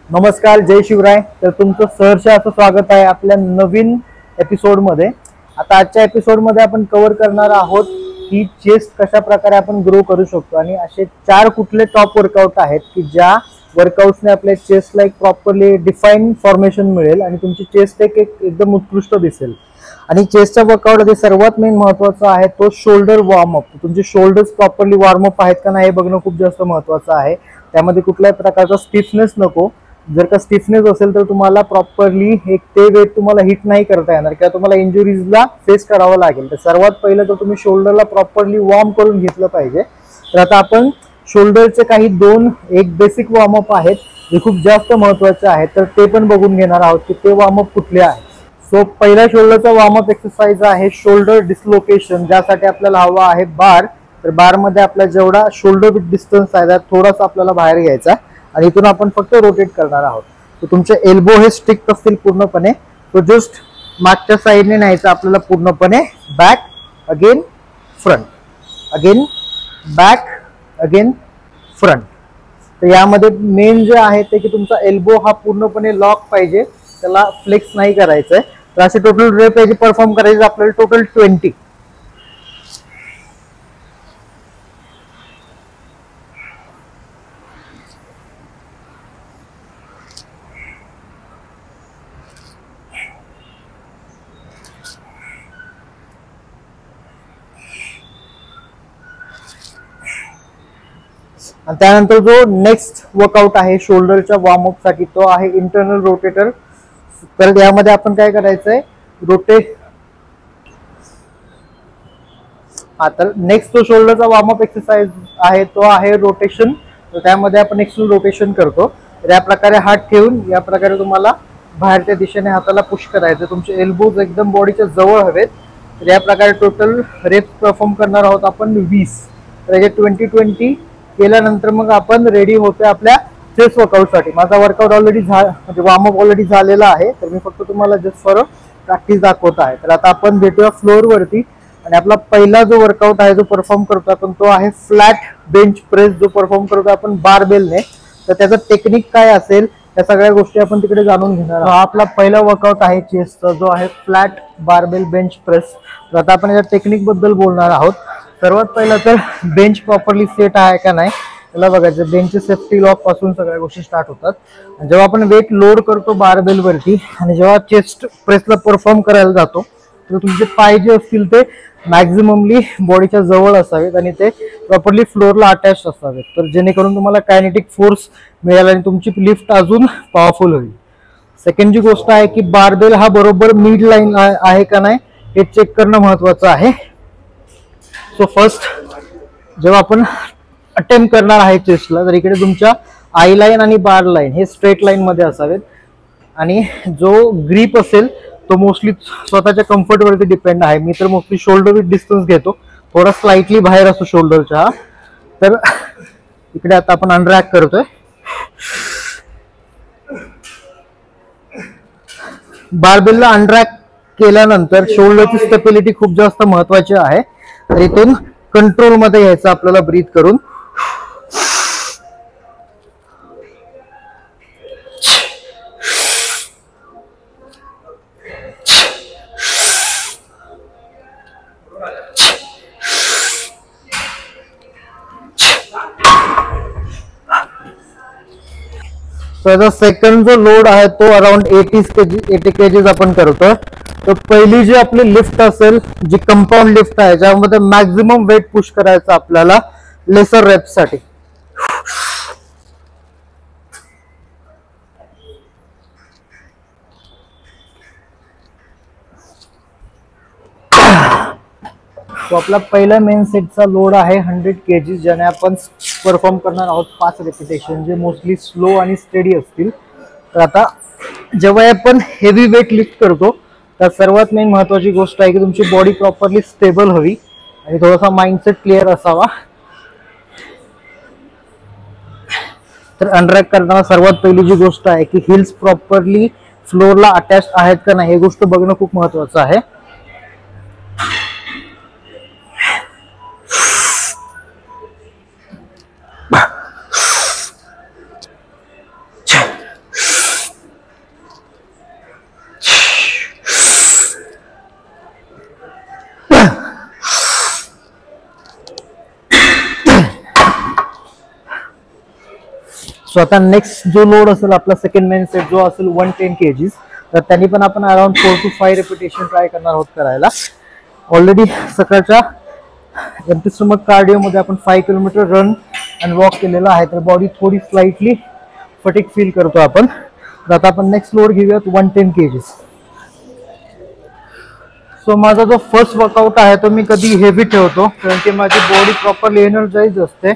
नमस्कार, जय शिवराय. तर तुमचं सहर्ष असं स्वागत आहे आपल्या नवीन एपिसोडमध्ये. आता आजच्या एपिसोडमध्ये आपण कव्हर करणार आहोत की चेस्ट कशा प्रकारे आपण ग्रो करू शकतो आणि असे 4 कुठले टॉप वर्कआउट आहेत की ज्या वर्कआउट्सने आपल्या चेस्टला एक प्रॉपरली डिफाईन फॉर्मेशन मिळेल आणि तुमची चेस्ट एकदम उत्कृष्ट दिसेल. आणि चेस्टच्या वर्कआउटमध्ये सर्वात मेन महत्त्वाचा आहे तो शोल्डर वॉर्मअप. तुमचे शोल्डर्स प्रॉपरली वॉर्मअप आहेत का नाही हे बघणं खूप जास्त महत्त्वाचं आहे. त्यामध्ये कुठल्याही प्रकारचा स्टिफनेस नको. जर का स्टिफनेस असेल तर तुम्हाला प्रॉपरली एक ते वेट तुम्हाला हिट नाही करता येणार किंवा तुम्हाला इंजुरीजला फेस करावं लागेल. तर सर्वात पहिलं तर तुम्ही शोल्डरला प्रॉपरली वॉर्म करून घेतलं पाहिजे. तर आता आपण शोल्डरचे काही एक बेसिक वॉर्मअप आहेत जे खूप जास्त महत्त्वाचे आहेत, तर ते पण बघून घेणार आहोत की ते वॉर्मअप कुठले आहेत. सो पहिला शोल्डरचा वॉर्मअप एक्सरसाइज आहे शोल्डर डिस्लोकेशन, ज्यासाठी आपल्याला हवा आहे बार. तर बारमध्ये आपला जेवढा शोल्डर विथ डिस्टन्स आहे त्यात थोडासा आपल्याला बाहेर घ्यायचा आणि इथून आपण फक्त रोटेट करणार आहोत. तर तुमचे एल्बो हे स्टिक असतील पूर्णपणे. तो जस्ट मागच्या साईडने न्यायचा आपल्याला पूर्णपणे. Back again front, again back, again front. तर यामध्ये मेन जे आहे ते की तुमचा एल्बो हा पूर्णपणे लॉक पाहिजे, त्याला फ्लेक्स नाही करायचंय. तर असे टोटल रेप याची परफॉर्म करायचे आपल्याला टोटल 20. आणि त्यानंतर जो नेक्स्ट वर्कआउट आहे शोल्डरच्या वॉर्मअप साठी तो आहे इंटरनल रोटेटर. तर यामध्ये आपण काय करायचंय, तर नेक्स्ट जो शोल्डरचा वॉर्मअप एक्सरसाइज आहे तो आहे रोटेशन. तर त्यामध्ये आपण एक्सटर्नल रोटेशन करतो. तर या प्रकारे हात ठेवून या प्रकारे तुम्हाला बाहेरच्या दिशेने हाताला पुश करायचं. तुमचे एल्बोज एकदम बॉडीच्या जवळ हवेत. तर या प्रकारे टोटल रेप्स परफॉर्म करणार आहोत आपण 20. तर याचे 20-20 केल्यानंतर मग आपण रेडी होतो आपल्या चेस्ट वर्कआउटसाठी. माझा वर्कआउट ऑलरेडी म्हणजे वॉर्मअप ऑलरेडी झालेला आहे. तर मी फक्त तुम्हाला जस्ट फॉर प्रॅक्टिस दाखवत आहे. तर आता आपण भेटूया फ्लोअरवरती आणि आपला पहिला जो वर्कआउट आहे जो परफॉर्म करतो आपण तो आहे फ्लॅट बेंच प्रेस, जो परफॉर्म करतो आपण बारबेलने. तर त्याचं टेक्निक काय असेल त्या सगळ्या गोष्टी आपण तिकडे जाणून घेणार आहोत. हा आपला पहिला वर्कआउट आहे चेस्टचा, जो आहे फ्लॅट बारबेल बेंच प्रेस. तर आता आपण या टेक्निक बद्दल बोलणार आहोत. सर्वात पहिलं तर बेंच प्रॉपरली सेट आहे का नाही त्याला बघायचं. बेंचचे सेफ्टी लॉक पासून सगळ्या गोष्टी स्टार्ट होतात. जेव्हा आपण वेट लोड करतो बारबेल वरती आणि जेव्हा चेस्ट प्रेसला परफॉर्म करायला जातो तर तुमचे पाय जे असतील ते मॅक्झिममली बॉडीच्या जवळ असावेत आणि ते प्रॉपरली फ्लोअरला अटॅच असावेत. तर जेणेकरून तुम्हाला कायनेटिक फोर्स मिळेल आणि तुमची लिफ्ट अजून पॉवरफुल होईल. सेकंड जी गोष्ट आहे की बारबेल हा बरोबर मिड लाईन आहे का नाही हे चेक करणं महत्वाचं आहे. सो फर्स्ट जेव्हा आपण अटेम्प्ट करणार आहे चेस्टला, तर इकडे तुमच्या आय लाईन आणि बार लाईन हे स्ट्रेट लाईन मध्ये असावेत आणि जो ग्रीप असेल तो मोस्टली स्वतःच्या कम्फर्टवरती डिपेंड आहे. मी तर मोस्टली शोल्डर विथ डिस्टन्स घेतो, थोडा स्लाइटली बाहेर असतो शोल्डरच्या. तर इकडे आता आपण अनरॅक करतोय. बारबेलला अनरॅक केल्यानंतर शोल्डरची स्टेबिलिटी खूप जास्त महत्वाची आहे. तर इथून कंट्रोल मध्ये घ्यायचं आपल्याला ब्रीथ करून. त्याचा सेकंड जो लोड आहे तो अराउंड 80 केजीज आपण करतो. तर पहिली जी आपली लिफ्ट असेल, जी कंपाऊंड लिफ्ट आहे, ज्यामध्ये मॅक्झिमम वेट पुश करायचं आपल्याला लेसर रेप्स साठी. तो आपला पहिला मेन सेटचा लोड आहे 100 केजी, ज्याने आपण परफॉर्म करणार आहोत 5 रेपिटेशन, जे मोस्टली स्लो आणि स्टेडी असतील. तर आता जेव्हा आपण हेवी वेट लिफ्ट करतो तर सर्वात मेन महत्वाची गोष्ट आहे की तुमची बॉडी प्रॉपरली स्टेबल हवी आणि थोडासा माइंडसेट क्लिअर असावा. तर अनरॅक करताना सर्वात पहिली जी गोष्ट आहे की हिल्स प्रॉपरली फ्लोअरला अटॅच आहेत का नाही हे गोष्ट बघणं खूप महत्वाचं आहे. सो आता नेक्स्ट जो लोड असेल आपला सेकंड मेन सेट जो असेल 110 kgs, तर त्यांनी पण आपण अराउंड 4 to 5 रिपिटेशन ट्राय करणार आहोत करायला. ऑलरेडी सकाळच्या एम्प्टी स्टमक कार्डिओ मध्ये आपण 5 किलोमीटर रन आणि वॉक केलेला आहे, तर बॉडी थोडी स्लाइटली फटीग फील करतो आपण. तर आता आपण नेक्स्ट लोड घेऊयात 110 kgs. सो माझा जो फर्स्ट वर्कआउट आहे तो मी कधी हेवी ठेवतो कारण की माझी बॉडी प्रॉपरली एनर्जाइज असते.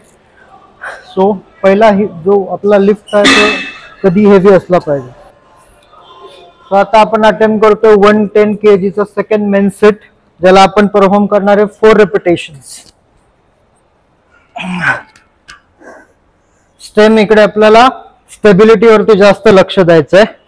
सो पहिला जो आपला लिफ्ट आहे तो कधी हेवी असला पाहिजे. सो आता आपण अटेम्प्ट करतो 110 kg चा सेकंड मेन सेट, ज्याला आपण परफॉर्म करणार आहे 4 रिपिटेशन्स. स्टेम इकडे आपल्याला स्टेबिलिटी वरती जास्त लक्ष द्यायचं आहे.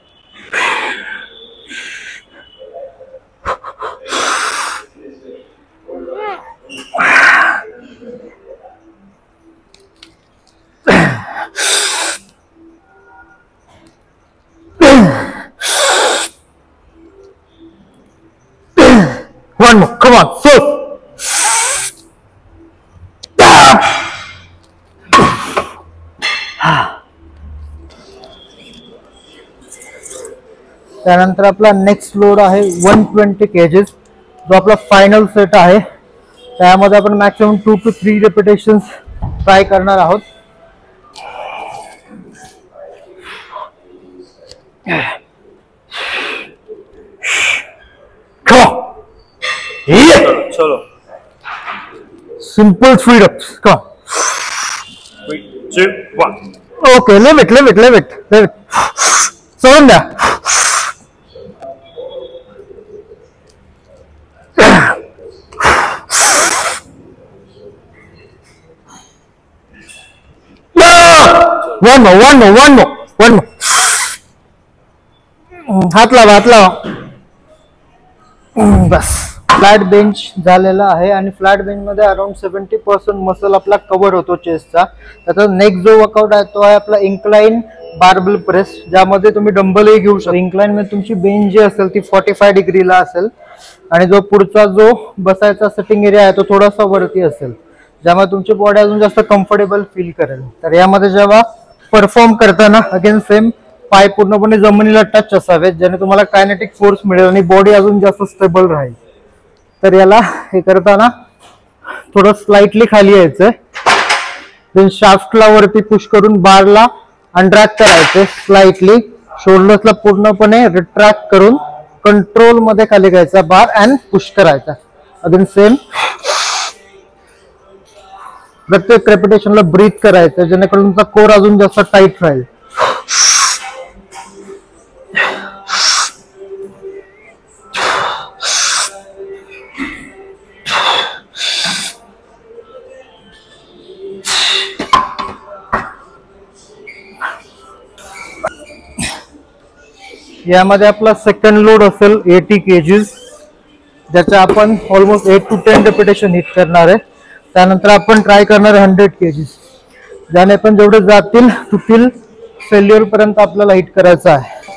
One more, come on, so. त्यानंतर आपला नेक्स्ट लोड आहे 120 kgs, जो आपला फायनल सेट आहे. त्यामध्ये आपण मॅक्सिमम 2 to 3 रिपिटेशन्स ट्राय करणार आहोत. Solo. Simple speed ups. Come on. 3, 2, 1. Okay, leave it. Sound there. One more. हात लावा. बस. फ्लॅट बेंच झालेला आहे आणि फ्लॅट बेंच मध्ये अराउंड 70% मसल आपला कव्हर होतो चेस्टचा. त्याचा नेक्स्ट जो वर्कआउट आहे तो आहे आपला इन्क्लाइन बार्बल प्रेस, ज्यामध्ये तुम्ही डंबलही घेऊ शकता. इन्क्लाइन मध्ये तुमची बेंच जी असेल ती 45 डिग्रीला असेल आणि जो पुढचा जो बसायचा सेटिंग एरिया आहे तो थोडासा वरती असेल, ज्यामुळे तुमची बॉडी अजून जास्त कम्फर्टेबल फील करेल. तर यामध्ये जेव्हा परफॉर्म करताना अगेन सेम पाय पूर्णपणे जमिनीला टच असावेत, ज्याने तुम्हाला कायनेटिक फोर्स मिळेल आणि बॉडी अजून जास्त स्टेबल राहील. तर याला हे करताना थोडं स्लाइटली खाली यायचंय, देन शाफ्टला वरती पुश करून बारला अनट्रॅक्ट करायचे स्लाइटली, शोल्डर्सला पूर्णपणे रिट्रॅक्ट करून कंट्रोल मध्ये खाली घ्यायचा बार अँड पुश करायचा. अगेन सेम प्रत्येक रेपिटेशनला ब्रीथ करायचं, जेणेकरून तुमचा कोर अजून जास्त टाईट राहील. यामध्ये आपला सेकंड लोड असेल 80 kgs, ज्याच्या आपण ऑलमोस्ट 8 to 10 रिपिटेशन हिट करणार आहे. त्यानंतर आपण ट्राय करणार आहे 100 kgs, ज्याने पण जेवढे जातील तुतील फेल्युअर पर्यंत आपल्याला हिट करायचं आहे.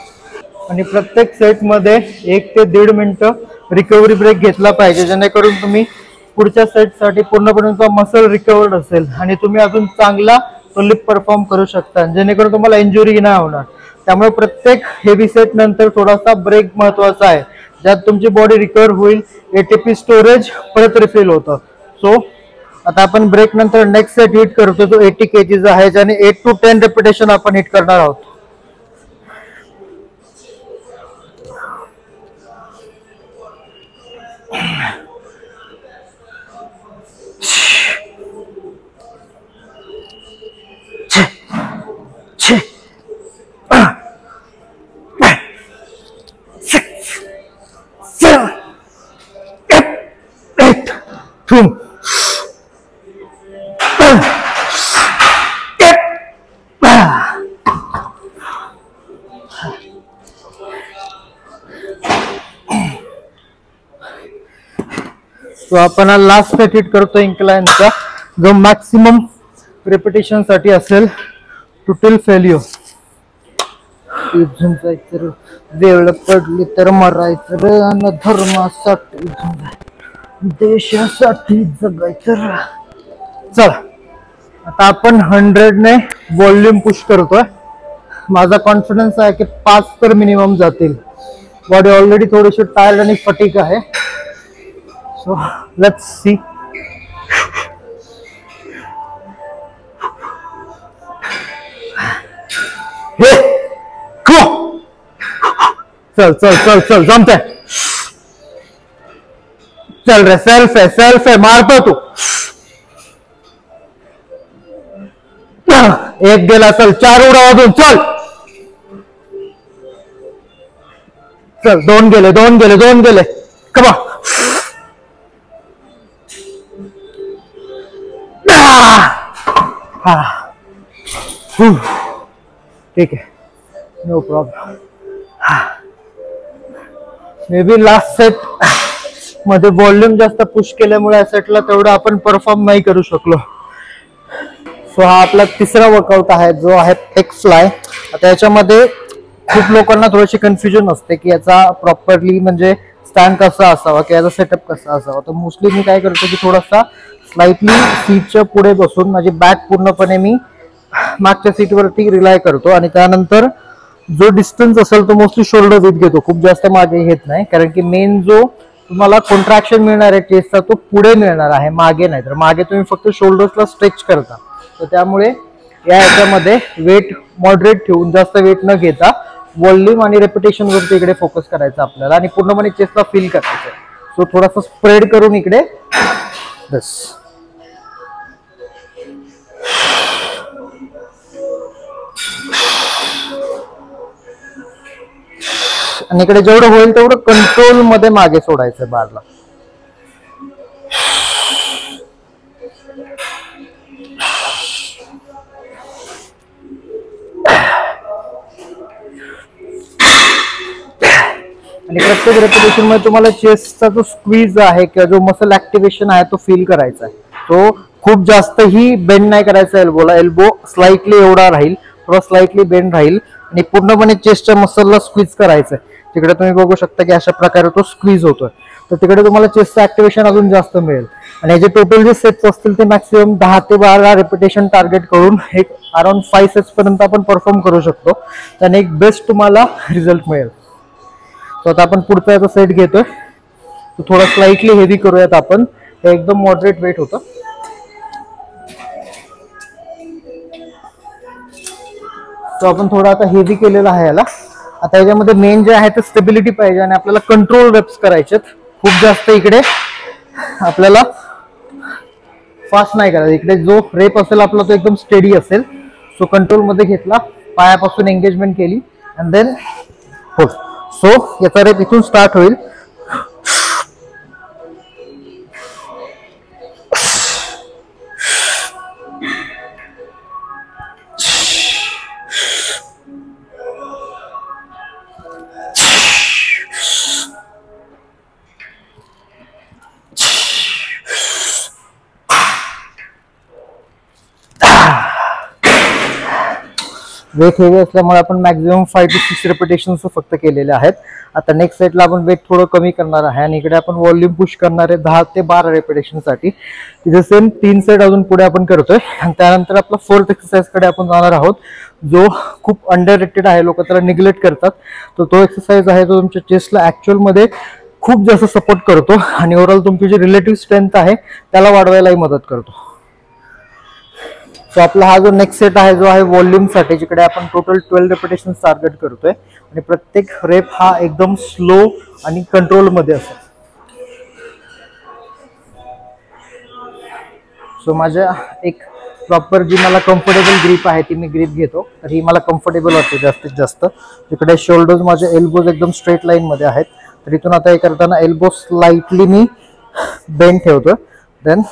आणि प्रत्येक सेट मध्ये 1 ते 1.5 मिनिटं रिकव्हरी ब्रेक घेतला पाहिजे, जेणेकरून तुम्ही पुढच्या सेटसाठी पूर्णपणे तुमचा मसल रिकवर्ड असेल आणि तुम्ही अजून चांगला तो लिफ्ट परफॉर्म करू शकता, जेणेकरून तुम्हाला इंजुरी नाही होणार. त्यामुळे प्रत्येक हेवी सेट नंतर थोडासा ब्रेक महत्वाचा आहे, ज्यात तुमची बॉडी रिकवर होईल, एटीपी स्टोरेज परत रिफिल होतं. सो आता आपण ब्रेक नंतर नेक्स्ट सेट हिट करतो जो 80 kgs आहे, ज्याने 8 to 10 रिपिटेशन आपण हिट करणार आहोत. तो आपण लास्ट सेट हिट करतो इन्क्लाइनचा, जो मॅक्सिमम रिपिटेशन साठी असेल टोटल फेल्युअर. इथून जायचं वेळ पडली तर मरायचं रे, आणि धर्मासाठी देशासाठी जगायचं. चला आता आपण 100 ने व्हॉल्यूम पुश करतोय. माझा कॉन्फिडन्स आहे की 5 तर मिनिमम जातील. बॉडी ऑलरेडी थोडीशी टायर्ड आणि फटीक आहे. So let's see. चल चल चल चल जमतंय. चल रे, सेल्फ आहे मारतो तू. एक गेला, चल 4 उड्या वाजून चल. चल 2 गेले. कमा. ठीक आहे, no problem. May be last set मध्ये व्हॉल्यूम जास्त पुश केल्यामुळे या सेटला तेवढं आपण परफॉर्म नाही करू शकलो. सो हा आपला तिसरा वर्कआउट आहे जो आहे पेग फ्लाय. आता याच्यामध्ये खूप लोकांना थोडीशी कन्फ्युजन असते की याचा प्रॉपरली म्हणजे स्टँड कसा असावा की याचा सेटअप कसा असावा. तर मोस्टली मी काय करतो की थोडासा स्लाइटली सीटच्या पुढे बसून माझी बॅक पूर्णपणे मी मागच्या सीटवरती रिलाय करतो आणि त्यानंतर जो डिस्टन्स असेल तो मोस्टली शोल्डर विथ घेतो. खूप जास्त मागे घेत नाही, कारण की मेन जो तुम्हाला कॉन्ट्रॅक्शन मिळणार आहे चेस्टचा तो पुढे मिळणार आहे, मागे नाही. तर मागे तुम्ही फक्त शोल्डर्सला स्ट्रेच करता. तर त्यामुळे या याच्यामध्ये वेट मॉडरेट ठेवून जास्त वेट न घेता व्हॉल्यूम आणि रेपिटेशन वरती इकडे फोकस करायचा आपल्याला आणि पूर्णपणे चेस्टला फील करायचं. सो थोडासा स्प्रेड करून इकडे बस. आणि इकडे जेवढं होईल तेवढं कंट्रोल मध्ये मागे सोडायचं बारला. आणि प्रत्येक रेपिटेशन मध्ये तुम्हाला चेस्टचा जो स्क्वीज आहे किंवा जो मसल ऍक्टिव्हेशन आहे तो फील करायचा आहे. तो खूप जास्तही बेंड नाही करायचा एल्बोला. एल्बो स्लाइटली एवढा राहील, थोडा स्लाइटली बेंड राहील आणि पूर्णपणे चेस्टच्या मसलला स्क्वीज करायचं. तिकडे तुम्ही बघू शकता की अशा प्रकारे तो स्क्वीज होतोय. तर तिकडे तुम्हाला चेस्टचं ऍक्टिव्हेशन अजून जास्त मिळेल. आणि याचे टोटल जे सेट्स असतील ते मॅक्सिमम 10 ते 12 रेपिटेशन टार्गेट करून एक अराउंड 5 सेट्स पर्यंत आपण परफॉर्म करू शकतो. त्याने एक बेस्ट तुम्हाला रिझल्ट मिळेल. तो आता आपण पुढचा याचा सेट घेतोय. तो थोडा स्लाइटली हेवी करूयात आपण. हे एकदम मॉडरेट वेट होतं. तो आपण थोडा आता हेवी केलेला आहे याला. आता याच्यामध्ये मेन जे आहे ते स्टेबिलिटी पाहिजे आणि आपल्याला कंट्रोल रेप्स करायचे. खूप जास्त इकडे आपल्याला फास्ट नाही करायचं. इकडे जो रेप असेल आपला तो एकदम स्टेडी असेल. सो कंट्रोल मध्ये घेतला, पायापासून एंगेजमेंट केली अँड देन हो. सो याचा रेप इथून स्टार्ट होईल. वेट हेवी असल्यामुळे आपण मॅक्झिमम 5 to 6 रेपिटेशन फक्त केलेले आहेत. आता नेक्स्ट सेटला आपण वेट थोडं कमी करणार आहे आणि इकडे आपण व्हॉल्यूम पुश करणार आहे 10 ते 12 रेपिटेशन साठी. तिथे सेम 3 सेट अजून पुढे आपण करतोय आणि त्यानंतर आपला 4th एक्सरसाइज कडे आपण जाणार आहोत जो खूप अंडर रेटेड आहे. लोक त्याला निग्लेक्ट करतात. तर तो एक्सरसाइज आहे जो तुमच्या चेस्टला ऍक्च्युअल मध्ये खूप जास्त सपोर्ट करतो आणि ओव्हरऑल तुमची जी रिलेटिव्ह स्ट्रेंथ आहे त्याला वाढवायलाही मदत करतो. सो आपला हा जो नेक्स्ट सेट आहे जो आहे व्हॉल्यूम साठी, जिकडे आपण टोटल 12 रेपिटेशन टार्गेट करतोय आणि प्रत्येक रेप हा एकदम स्लो आणि कंट्रोल मध्ये असेल. सो माझ्या एक प्रॉपर जी मला कम्फर्टेबल ग्रीप आहे ती मी ग्रीप घेतो. तर ही मला कम्फर्टेबल वाटते जास्तीत जास्त. तिकडे शोल्डर्स माझे एल्बोज एकदम स्ट्रेट लाईन मध्ये आहेत. तर इथून आता हे करताना एल्बो स्लाइटली मी बेंड ठेवतो. Then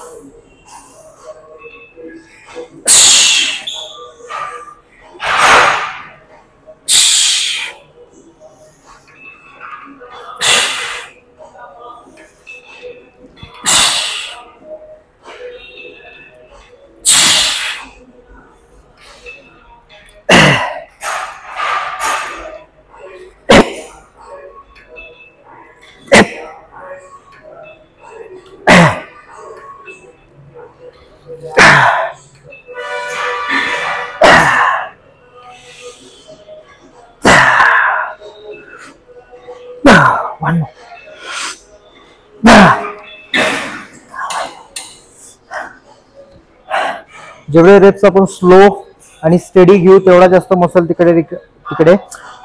1 more. जेवढे रेप्स आपण स्लो आणि स्टेडी घेऊ तेवढा जास्त मसल तिकडे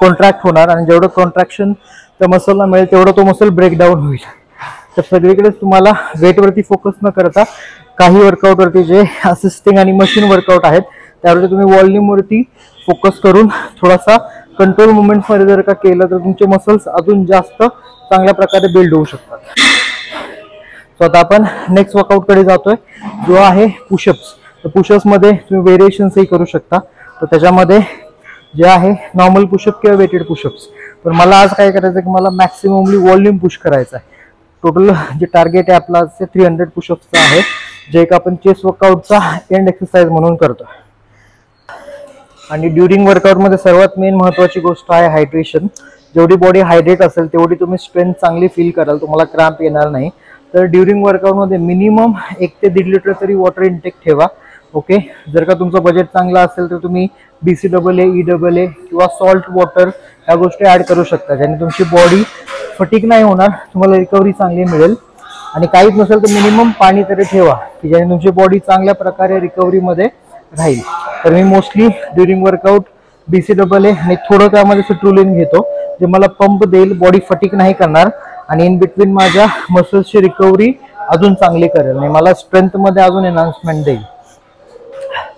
कॉन्ट्रॅक्ट होणार, आणि जेवढं कॉन्ट्रॅक्शन त्या मसलला मिळेल तेवढं तो मसल ब्रेकडाऊन होईल. तर सगळीकडेच तुम्हाला वेटवरती फोकस न करता काही वर्कआउटवरती जे असिस्टिंग आणि मशीन वर्कआउट आहेत त्यावरती तुम्ही वॉल्यूमवरती फोकस करून थोडासा कंट्रोल मुवमेंट्समध्ये जर का केलं तर तुमचे मसल्स अजून जास्त चांगल्या प्रकारे बिल्ड होऊ शकतात. सो आता आपण नेक्स्ट वर्कआउटकडे जातोय, जो आहे पुशअप्स. तर पुशअप्समध्ये तुम्ही व्हेरिएशन्सही करू शकता. तर त्याच्यामध्ये जे आहे नॉर्मल पुशअप किंवा वेटेड पुशअप्स. तर मला आज काय करायचं की मला मॅक्सिममली व्हॉल्यूम पुश करायचं आहे. टोटल जे टार्गेट आहे आपला 300 पुशअप्सचं आहे, जे एक आपण चेस्ट वर्कआउटचा एंड एक्सरसाइज म्हणून करतो. आणि ड्युरिंग वर्कआउटमध्ये सर्वात मेन महत्त्वाची गोष्ट आहे हायड्रेशन. जेवढी बॉडी हायड्रेट असेल तेवढी तुम्ही स्ट्रेंथ चांगली फील कराल, तुम्हाला क्रॅम्प येणार नाही. तर ड्युरिंग वर्कआउटमध्ये मिनिमम 1 ते 1.5 लिटर तरी वॉटर इनटेक ठेवा. ओके, जर का तुमचं बजेट चांगलं असेल तर तुम्ही BCAA, EAA किंवा सॉल्ट वॉटर ह्या गोष्टी ॲड करू शकता, ज्याने तुमची बॉडी फटीक नाही होणार, तुम्हाला रिकव्हरी चांगली मिळेल. आणि काहीच नसेल तर मिनिमम पाणी तरी ठेवा की ज्याने तुमची बॉडी चांगल्या प्रकारे रिकव्हरीमध्ये राहील. तर मी मोस्टली ड्युरिंग वर्कआउट BCAA आणि थोडं त्यामध्ये सिट्रुलिन घेतो, जे मला पंप देईल, बॉडी फटीक नाही करणार आणि इन बिटवीन माझ्या मसल्सची रिकव्हरी अजून चांगली करेल आणि मला स्ट्रेंथमध्ये अजून एनहान्समेंट देईल.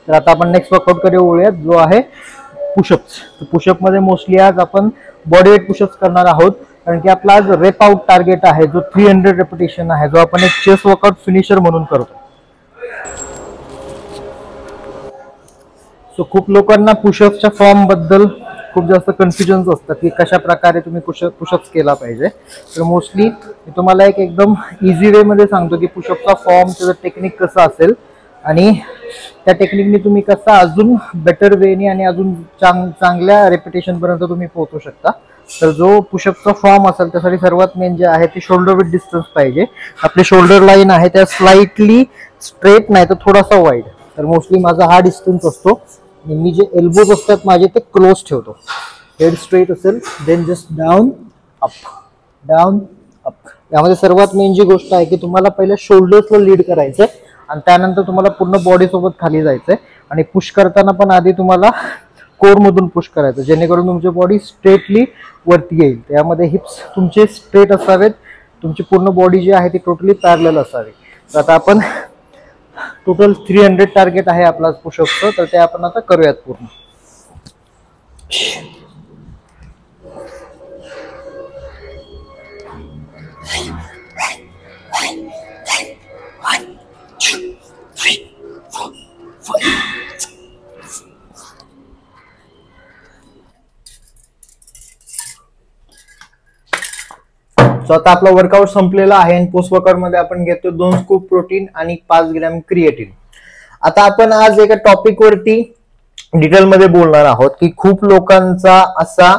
तर आता आपण नेक्स्ट वर्कआउटकडे वळूयात, जो आहे पुशअप्स. तर पुशअपमध्ये मोस्टली आज आपण बॉडी वेट पुशअप्स करणार आहोत, कारण की आपला आज रेप आउट टार्गेट आहे जो 300 रेपिटेशन आहे, जो आपण एक चेस्ट वर्कआउट फिनिशर म्हणून करतो. सो खूप लोकांना पुशअप्सच्या फॉर्म बद्दल खूप जास्त कन्फ्युजन्स असतात की कशा प्रकारे तुम्ही पुशअप्स केला पाहिजे. तर मोस्टली मी तुम्हाला एकदम इझी वे मध्ये सांगतो की पुशअपचा फॉर्म, त्याचं टेक्निक कसं असेल आणि त्या टेक्निकने तुम्ही कसं अजून बेटर वेने आणि अजून चांगल्या रेपिटेशन पर्यंत तुम्ही पोहोचू शकता. तर जो पुशअपचा फॉर्म असेल त्यासाठी सर्वात मेन जे आहे ते शोल्डर विथ डिस्टन्स पाहिजे. आपली शोल्डर लाईन आहे त्या स्लाइटली स्ट्रेट नाही तर थोडासा वाईड. तर मोस्टली माझा हा डिस्टन्स असतो आणि मी जे एल्बोज असतात माझे ते क्लोज ठेवतो. हेड स्ट्रेट असेल, then just down up, down up. यामध्ये सर्वात मेन जी गोष्ट आहे की तुम्हाला पहिले शोल्डर्सला लीड करायचंय आणि त्यानंतर तुम्हाला पूर्ण बॉडी सोबत खाली जायचंय. आणि पुश करताना पण आधी तुम्हाला कोर मधून पुश करायचं, जेणेकरून तुमची बॉडी स्ट्रेटली वरती येईल. त्यामध्ये हिप्स तुमचे स्ट्रेट असावेत, तुमची पूर्ण बॉडी जी आहे ती टोटली पॅरलल असावी. तर आता आपण टोटल 300 टार्गेट आहे आपला पुशअपचं, तर ते आपण आता करूयात पूर्ण. सो आता आपला वर्कआउट संपलेला आहे आणि पोस्ट वर्कआउट मध्ये आपण घेतो 2 स्कूप प्रोटीन आणि 5 ग्रॅम क्रिएटिन. आता आपण आज एका टॉपिक वरती डिटेल मध्ये बोलणार आहोत की खूप लोकांचा असा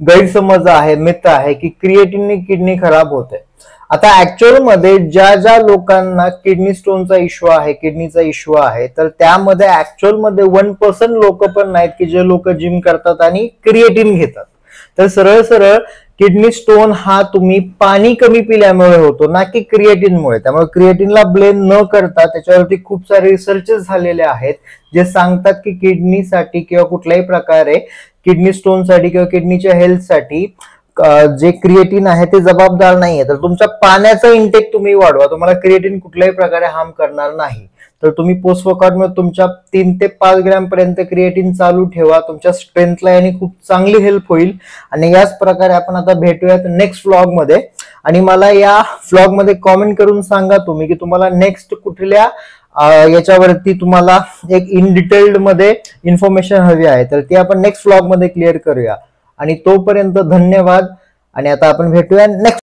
गैरसमज आहे, मिथ आहे की क्रिएटिनने किडनी खराब होते. आता ऍक्च्युअल मध्ये ज्या लोकांना किडनी स्टोनचा इश्यू आहे, किडनीचा इश्यू आहे, तर त्यामध्ये ऍक्च्युअल मध्ये 1% लोक पण नाहीत की जे लोक जिम करतात आणि क्रिएटिन घेतात. तर सरळ सरळ किडनी स्टोन हा तुम्ही पाणी कमी पिल्यामुळे होतो, ना की क्रिएटिनमुळे. त्यामुळे क्रिएटिनला ब्लेम न करता त्याच्यावरती खूप सारे रिसर्चेस झालेले आहेत जे सांगतात की किडनीसाठी किंवा कुठल्याही प्रकारे किडनी स्टोनसाठी किंवा किडनीच्या हेल्थसाठी जे क्रिएटिन आहे ते जबाबदार नाहीये. तर तुमच्या पाण्याचा इंटेक तुम्ही वाढवा, तुम्हाला क्रिएटिन कुठल्याही प्रकारे हार्म करणार नाही. तर तुम्ही पोस्ट वर्कआउट मध्ये तुमच्या 3 ते 5 ग्रॅम पर्यंत क्रिएटिन चालू ठेवा, तुमच्या स्ट्रेंथला याने खूप चांगली हेल्प होईल. आणि याच प्रकारे आपण आता भेटूयात नेक्स्ट व्लॉग मध्ये. आणि मला या व्लॉग मध्ये कॉमेंट करून सांगा तुम्ही की तुम्हाला नेक्स्ट कुठल्या याच्यावरती तुम्हाला एक इन डिटेल्ड मध्ये इन्फॉर्मेशन हवी आहे, तर ती आपण नेक्स्ट व्लॉग मध्ये क्लिअर करूया. आणि तोपर्यंत धन्यवाद आणि आता आपण भेटूया नेक्स्ट